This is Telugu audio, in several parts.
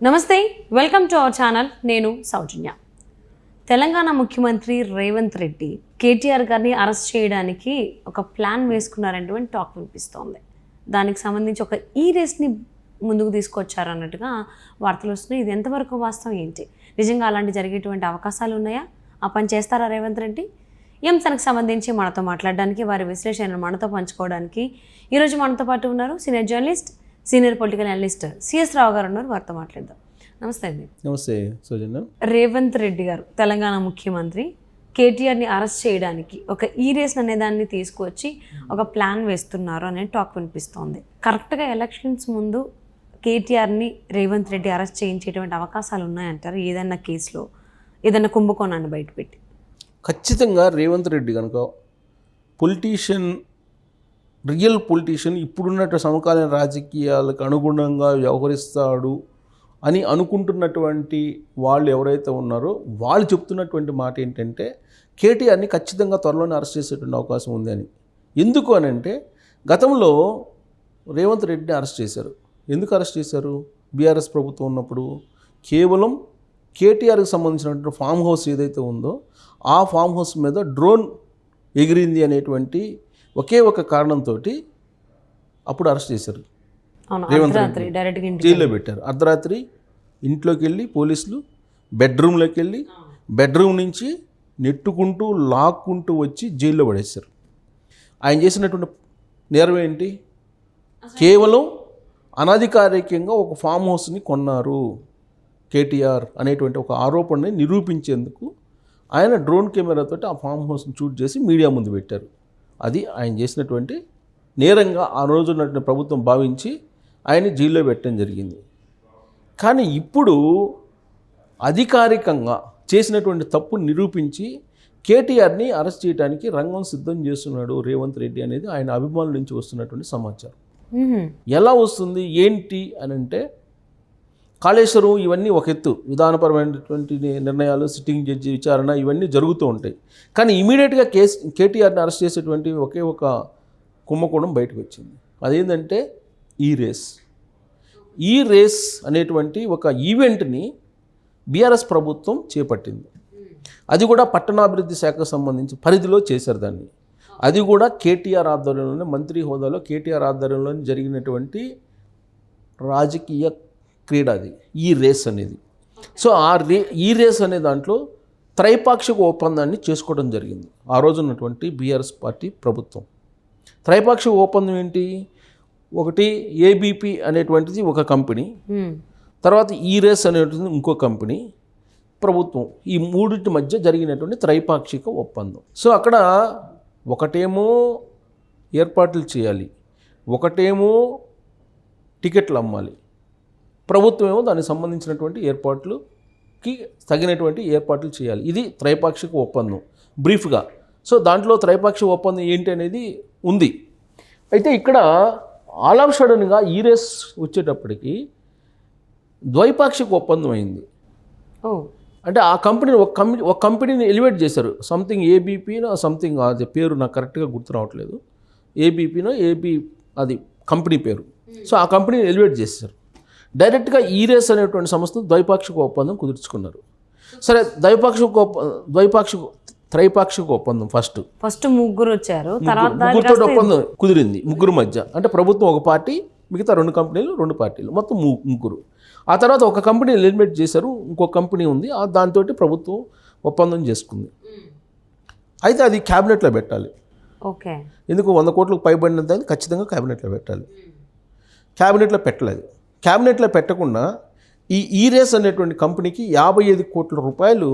నమస్తే, వెల్కమ్ టు అవర్ ఛానల్. నేను సౌజన్య. తెలంగాణ ముఖ్యమంత్రి రేవంత్ రెడ్డి కేటీఆర్ గారిని అరెస్ట్ చేయడానికి ఒక ప్లాన్ వేసుకున్నారనేటువంటి టాక్ వినిపిస్తోంది. దానికి సంబంధించి ఒక రేస్ని ముందుకు తీసుకొచ్చారు అన్నట్టుగా వార్తలు వస్తున్నాయి. ఇది ఎంతవరకు వాస్తవం ఏంటి? నిజంగా అలాంటి జరిగేటువంటి అవకాశాలు ఉన్నాయా? ఆ పని చేస్తారా రేవంత్ రెడ్డి? ఈ అంశానికి సంబంధించి మనతో మాట్లాడడానికి, వారి విశ్లేషణను మనతో పంచుకోవడానికి ఈరోజు మనతో పాటు ఉన్నారు senior journalist, senior political analyst CS Rao గారు ఉన్నారు. వారితో మాట్లాడదాం. నమస్తే అండి. నమస్తే సౌజన్య. రేవంత్ రెడ్డి గారు తెలంగాణ ముఖ్యమంత్రి కేటీఆర్ని అరెస్ట్ చేయడానికి ఒక రేస్ అనే దాన్ని తీసుకువచ్చి ఒక ప్లాన్ వేస్తున్నారు అనే టాక్ వినిపిస్తోంది. కరెక్ట్గా ఎలక్షన్స్ ముందు కేటీఆర్ని రేవంత్ రెడ్డి అరెస్ట్ చేయించేటువంటి అవకాశాలు ఉన్నాయంటారు? ఏదైనా కేసులో ఏదైనా కుంభకోణాన్ని బయటపెట్టి ఖచ్చితంగా రేవంత్ రెడ్డి కనుక రియల్ పొలిటీషియన్, ఇప్పుడున్నట్టు సమకాలీన రాజకీయాలకు అనుగుణంగా వ్యవహరిస్తాడు అని అనుకుంటున్నటువంటి వాళ్ళు ఎవరైతే ఉన్నారో వాళ్ళు చెప్తున్నటువంటి మాట ఏంటంటే కేటీఆర్ని ఖచ్చితంగా త్వరలోనే అరెస్ట్ చేసేటువంటి అవకాశం ఉంది అని. ఎందుకు అని అంటే, గతంలో రేవంత్ రెడ్డిని అరెస్ట్ చేశారు. ఎందుకు అరెస్ట్ చేశారు? బీఆర్ఎస్ ప్రభుత్వం ఉన్నప్పుడు కేవలం కేటీఆర్కి సంబంధించినటువంటి ఫామ్ హౌస్ ఏదైతే ఉందో ఆ ఫామ్ హౌస్ మీద డ్రోన్ ఎగిరింది అనేటువంటి ఒకే ఒక కారణంతో అప్పుడు అరెస్ట్ చేశారు. రేవంత్ రెడ్డి జైల్లో పెట్టారు. అర్ధరాత్రి ఇంట్లోకి వెళ్ళి పోలీసులు బెడ్రూమ్లోకి వెళ్ళి బెడ్రూమ్ నుంచి నెట్టుకుంటూ లాక్కుంటూ వచ్చి జైల్లో పడేశారు. ఆయన చేసినటువంటి నేరం ఏంటి? కేవలం అనధికారికంగా ఒక ఫామ్ హౌస్ని కొన్నారు కేటీఆర్ అనేటువంటి ఒక ఆరోపణని నిరూపించేందుకు ఆయన డ్రోన్ కెమెరాతో ఆ ఫామ్ హౌస్ని షూట్ చేసి మీడియా ముందు పెట్టారు. అది ఆయన చేసినటువంటి నేరంగా ఆ రోజు ఉన్నటువంటి ప్రభుత్వం భావించి ఆయన్ని జైల్లో పెట్టడం జరిగింది. కానీ ఇప్పుడు అధికారికంగా చేసినటువంటి తప్పును నిరూపించి కేటీఆర్ని అరెస్ట్ చేయడానికి రంగం సిద్ధం చేస్తున్నాడు రేవంత్ రెడ్డి అనేది ఆయన అభిమానుల నుంచి వస్తున్నటువంటి సమాచారం. ఎలా వస్తుంది ఏంటి అని అంటే, కాళేశ్వరం ఇవన్నీ ఒక ఎత్తు, విధానపరమైనటువంటి నిర్ణయాలు, సిట్టింగ్ జడ్జి విచారణ ఇవన్నీ జరుగుతూ ఉంటాయి. కానీ ఇమీడియట్గా కేటీఆర్ని అరెస్ట్ చేసేటువంటి ఒకే ఒక కుంభకోణం బయటకు వచ్చింది. అదేంటంటే ఈ రేస్ అనేటువంటి ఒక ఈవెంట్ని బీఆర్ఎస్ ప్రభుత్వం చేపట్టింది. అది కూడా పట్టణాభివృద్ధి శాఖకు సంబంధించి పరిధిలో చేశారు దాన్ని. అది కూడా కేటీఆర్ ఆధ్వర్యంలోనే, మంత్రి హోదాలో కేటీఆర్ ఆధ్వర్యంలోనే జరిగినటువంటి రాజకీయ క్రీడ అది ఈ రేస్ అనేది. సో ఈ రేస్ అనే దాంట్లో త్రైపాక్షిక ఒప్పందాన్ని చేసుకోవడం జరిగింది ఆ రోజు ఉన్నటువంటి బీఆర్ఎస్ పార్టీ ప్రభుత్వం. త్రైపాక్షిక ఒప్పందం ఏంటి? ఒకటి ఏబీపీ అనేటువంటిది ఒక కంపెనీ, తర్వాత ఈ రేస్ అనేటువంటిది ఇంకో కంపెనీ, ప్రభుత్వం, ఈ మూడింటి మధ్య జరిగినటువంటి త్రైపాక్షిక ఒప్పందం. సో అక్కడ ఒకటేమో ఏర్పాట్లు చేయాలి, ఒకటేమో టికెట్లు అమ్మాలి, ప్రభుత్వం ఏమో దానికి సంబంధించినటువంటి ఏర్పాట్లకి తగినటువంటి ఏర్పాట్లు చేయాలి. ఇది త్రైపాక్షిక ఒప్పందం బ్రీఫ్గా. సో దాంట్లో త్రైపాక్షిక ఒప్పందం ఏంటి అనేది ఉంది. అయితే ఇక్కడ ఆల్ ఆఫ్ సడన్గా ఈ రేస్ వచ్చేటప్పటికి ద్వైపాక్షిక ఒప్పందం అయింది. అంటే ఆ కంపెనీని ఒక కంపెనీని ఎలివేట్ చేశారు. సంథింగ్ ఏబీపీనో సంథింగ్, అది పేరు నాకు కరెక్ట్గా గుర్తు రావట్లేదు, ఏబీపీనో అది కంపెనీ పేరు. సో ఆ కంపెనీని ఎలివేట్ చేశారు. డైరెక్ట్గా ఈ రేస్ అనేటువంటి సంస్థ ద్వైపాక్షిక ఒప్పందం కుదుర్చుకున్నారు. సరే, త్రైపాక్షిక ఒప్పందం ఫస్ట్ ముగ్గురు వచ్చారు, ముగ్గురుతో ఒప్పందం కుదిరింది ముగ్గురు మధ్య. అంటే ప్రభుత్వం ఒక పార్టీ, మిగతా రెండు కంపెనీలు, రెండు పార్టీలు, మొత్తం ముగ్గురు. ఆ తర్వాత ఒక కంపెనీ ఎలిమినేట్ చేశారు, ఇంకొక కంపెనీ ఉంది, దాంతో ప్రభుత్వం ఒప్పందం చేసుకుంది. అయితే అది క్యాబినెట్లో పెట్టాలి. ఓకే, ఎందుకు 100 కోట్లకు పైబడినది ఖచ్చితంగా క్యాబినెట్లో పెట్టాలి. క్యాబినెట్లో పెట్టలేదు. క్యాబినెట్లో పెట్టకుండా ఈ రేస్ అనేటువంటి కంపెనీకి 55 కోట్ల రూపాయలు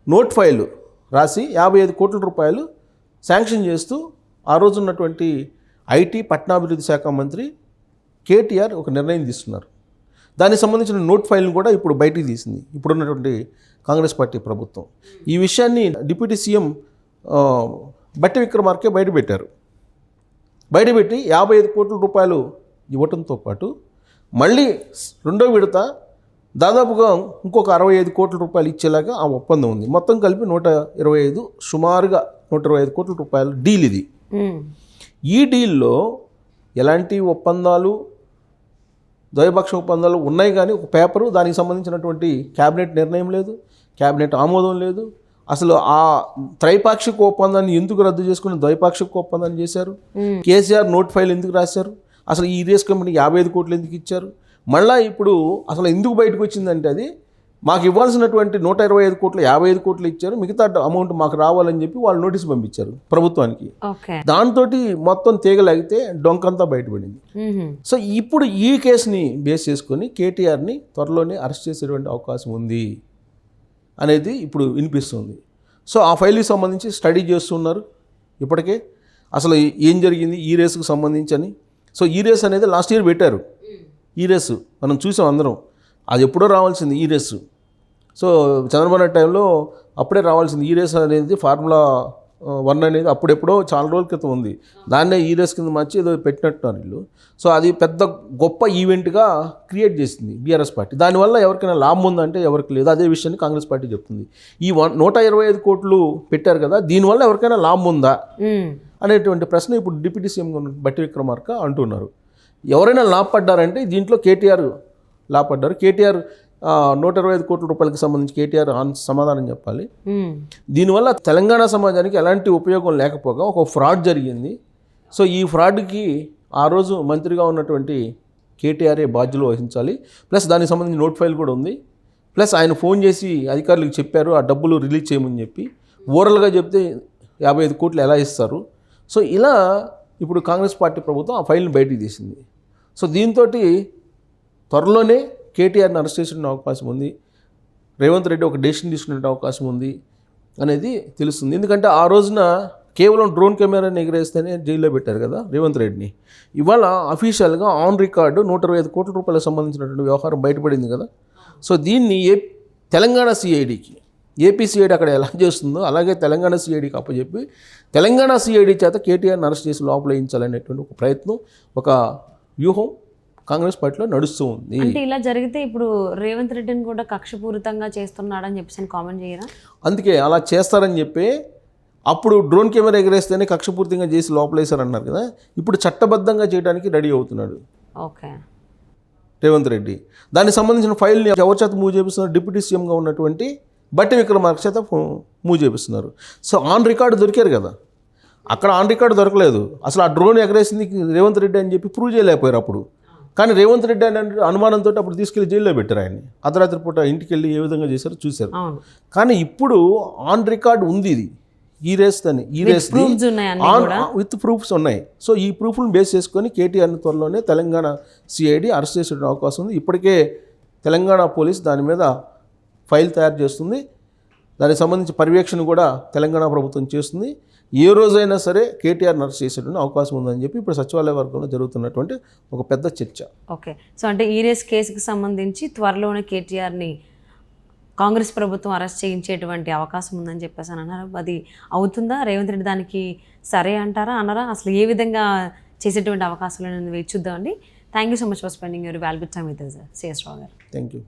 నోట్ ఫైల్ రాసి 55 కోట్ల రూపాయలు శాంక్షన్ చేస్తూ ఆ రోజు ఉన్నటువంటి ఐటీ పట్టణాభివృద్ధి శాఖ మంత్రి కేటీఆర్ ఒక నిర్ణయం తీసుకున్నారు. దానికి సంబంధించిన నోట్ ఫైల్ని కూడా ఇప్పుడు బయటికి తీసింది ఇప్పుడున్నటువంటి కాంగ్రెస్ పార్టీ ప్రభుత్వం. ఈ విషయాన్ని డిప్యూటీ సీఎం బట్టి విక్రమార్కే బయటపెట్టారు. బయటపెట్టి 55 కోట్ల రూపాయలు ఇవ్వటంతో పాటు మళ్ళీ రెండో విడత దాదాపుగా ఇంకొక 65 కోట్ల రూపాయలు ఇచ్చేలాగా ఆ ఒప్పందం ఉంది. మొత్తం కలిపి 125, సుమారుగా 125 కోట్ల రూపాయల డీల్ ఇది. ఈ డీల్లో ఎలాంటి ఒప్పందాలు ద్వైపాక్ష ఒప్పందాలు ఉన్నాయి కానీ ఒక పేపరు దానికి సంబంధించినటువంటి క్యాబినెట్ నిర్ణయం లేదు, క్యాబినెట్ ఆమోదం లేదు. అసలు ఆ త్రైపాక్షిక ఒప్పందాన్ని ఎందుకు రద్దు చేసుకుని ద్వైపాక్షిక ఒప్పందాన్ని చేశారు? కేసీఆర్ నోట్ ఫైల్ ఎందుకు రాశారు? అసలు ఈ రేస్ కంపెనీకి 55 కోట్లు ఎందుకు ఇచ్చారు? మళ్ళీ ఇప్పుడు అసలు ఎందుకు బయటకు వచ్చిందంటే అది మాకు ఇవ్వాల్సినటువంటి 125 కోట్లు 55 కోట్లు ఇచ్చారు, మిగతా అమౌంట్ మాకు రావాలని చెప్పి వాళ్ళు నోటీస్ పంపించారు ప్రభుత్వానికి. దాంతో మొత్తం తీగలాగితే డొంకంతా బయటపడింది. సో ఇప్పుడు ఈ కేసుని బేస్ చేసుకొని కేటీఆర్ని త్వరలోనే అరెస్ట్ చేసేటువంటి అవకాశం ఉంది అనేది ఇప్పుడు వినిపిస్తుంది. సో ఆ ఫైల్కి సంబంధించి స్టడీ చేస్తున్నారు ఇప్పటికే, అసలు ఏం జరిగింది ఈ రేసుకు సంబంధించి అని. సో ఈ రేస్ అనేది లాస్ట్ ఇయర్ పెట్టారు. ఈ రేసు మనం చూసాం అందరం, అది ఎప్పుడో రావాల్సింది ఈ రేసు. సో చంద్రబాబు నాయుడు టైంలో అప్పుడే రావాల్సింది ఈ రేస్ అనేది, ఫార్ములా 1 అనేది అప్పుడెప్పుడో చాలా రోజుల క్రితం ఉంది. దాన్నే ఈ రేస్ కింద మార్చి ఏదో పెట్టినట్టున్నారు వీళ్ళు. సో అది పెద్ద గొప్ప ఈవెంట్గా క్రియేట్ చేసింది బీఆర్ఎస్ పార్టీ. దానివల్ల ఎవరికైనా లాభం ఉందంటే ఎవరికి లేదు. అదే విషయాన్ని కాంగ్రెస్ పార్టీ చెప్తుంది. ఈ 125 కోట్లు పెట్టారు కదా, దీనివల్ల ఎవరికైనా లాభం ఉందా అనేటువంటి ప్రశ్న ఇప్పుడు డిప్యూటీ సీఎంగా ఉన్న బట్టి విక్రమార్క అంటున్నారు. ఎవరైనా లాభపడ్డారంటే దీంట్లో కేటీఆర్ లాభపడ్డారు. కేటీఆర్ 125 కోట్ల రూపాయలకు సంబంధించి కేటీఆర్ సమాధానం చెప్పాలి. దీనివల్ల తెలంగాణ సమాజానికి ఎలాంటి ఉపయోగం లేకపోగా ఒక ఫ్రాడ్ జరిగింది. సో ఈ ఫ్రాడ్కి ఆ రోజు మంత్రిగా ఉన్నటువంటి కేటీఆర్ఏ బాధ్యులు వహించాలి. ప్లస్ దానికి సంబంధించి నోట్ ఫైల్ కూడా ఉంది. ప్లస్ ఆయన ఫోన్ చేసి అధికారులకు చెప్పారు ఆ డబ్బులు రిలీజ్ చేయమని చెప్పి. ఓరల్గా చెప్తే 55 కోట్లు ఎలా ఇస్తారు? సో ఇలా ఇప్పుడు కాంగ్రెస్ పార్టీ ప్రభుత్వం ఆ ఫైల్ని బయటికి తీసింది. సో దీంతో త్వరలోనే కేటీఆర్ని అరెస్ట్ చేసే అవకాశం ఉంది, రేవంత్ రెడ్డి ఒక డెసిషన్ తీసుకునే అవకాశం ఉంది అనేది తెలుస్తుంది. ఎందుకంటే ఆ రోజున కేవలం డ్రోన్ కెమెరాని ఎగిరేస్తేనే జైల్లో పెట్టారు కదా రేవంత్ రెడ్డిని. ఇవాళ అఫీషియల్గా ఆన్ రికార్డు 125 కోట్ల రూపాయలకు సంబంధించినటువంటి వ్యవహారం బయటపడింది కదా. సో దీన్ని తెలంగాణ సిఐడికి, ఏపీ సిఐడి అక్కడ ఎలా చేస్తుందో అలాగే తెలంగాణ సిఐడికి అప్పచెప్పి తెలంగాణ సిఐడి చేత కేటీఆర్ని అరెస్ట్ చేసి లోపల వేయించాలనేటువంటి ఒక ప్రయత్నం, ఒక వ్యూహం కాంగ్రెస్ పార్టీలో నడుస్తూ ఉంది. అంటే ఇలా జరిగితే ఇప్పుడు రేవంత్ రెడ్డిని కూడా కక్షపూరితంగా చేస్తున్నాడని చెప్పేసి కామెంట్ చేయరా? అందుకే అలా చేస్తారని చెప్పి అప్పుడు డ్రోన్ కెమెరా ఎగరేస్తేనే కక్షపూరితంగా చేసి లోపలేశారన్నారు కదా, ఇప్పుడు చట్టబద్ధంగా చేయడానికి రెడీ అవుతున్నాడు ఓకే రేవంత్ రెడ్డి. దానికి సంబంధించిన ఫైల్ని ఎవరి చేత మూవ్ చేపిస్తున్నారు? డిప్యూటీ సీఎంగా ఉన్నటువంటి బట్టి విక్రమార్క చేత మూవ్ చేపిస్తున్నారు. సో ఆన్ రికార్డు దొరికారు కదా, అక్కడ ఆన్ రికార్డు దొరకలేదు. అసలు ఆ డ్రోన్ ఎగరేసింది రేవంత్ రెడ్డి అని చెప్పి ప్రూవ్ చేయలేకపోయారు అప్పుడు. కానీ రేవంత్ రెడ్డి అనే అనుమానంతో అప్పుడు తీసుకెళ్లి జైల్లో పెట్టారు ఆయన్ని. అర్ధరాత్రి పూట ఇంటికి వెళ్ళి ఏ విధంగా చేశారో చూశారు. కానీ ఇప్పుడు ఆన్ రికార్డు ఉంది ఇది, ఈ రేస్ అని, ఈ రేస్ విత్ ప్రూఫ్స్ ఉన్నాయి. సో ఈ ప్రూఫ్లను బేస్ చేసుకొని కేటీఆర్ని త్వరలోనే తెలంగాణ సిఐడి అరెస్ట్ చేసే అవకాశం ఉంది. ఇప్పటికే తెలంగాణ పోలీస్ దాని మీద ఫైల్ తయారు చేస్తుంది. దానికి సంబంధించి పర్యవేక్షణ కూడా తెలంగాణ ప్రభుత్వం చేస్తుంది. ఏ రోజైనా సరే కేటీఆర్ని అరెస్ట్ చేసేటువంటి అవకాశం ఉందని చెప్పి ఇప్పుడు సచివాలయ వర్గంలో జరుగుతున్నటువంటి ఒక పెద్ద చర్చ. ఓకే, సో అంటే ఈ రేస్ కేసుకి సంబంధించి త్వరలోనే కేటీఆర్ని కాంగ్రెస్ ప్రభుత్వం అరెస్ట్ చేయించేటువంటి అవకాశం ఉందని చెప్పేసి అని అన్నారు. అది అవుతుందా? రేవంత్ రెడ్డి దానికి సరే అంటారా అన్నారా? అసలు ఏ విధంగా చేసేటువంటి అవకాశాలు వేచి చూద్దామండి. Thank you so much for spending your valuable time with us, CS Rao గారు. Thank you.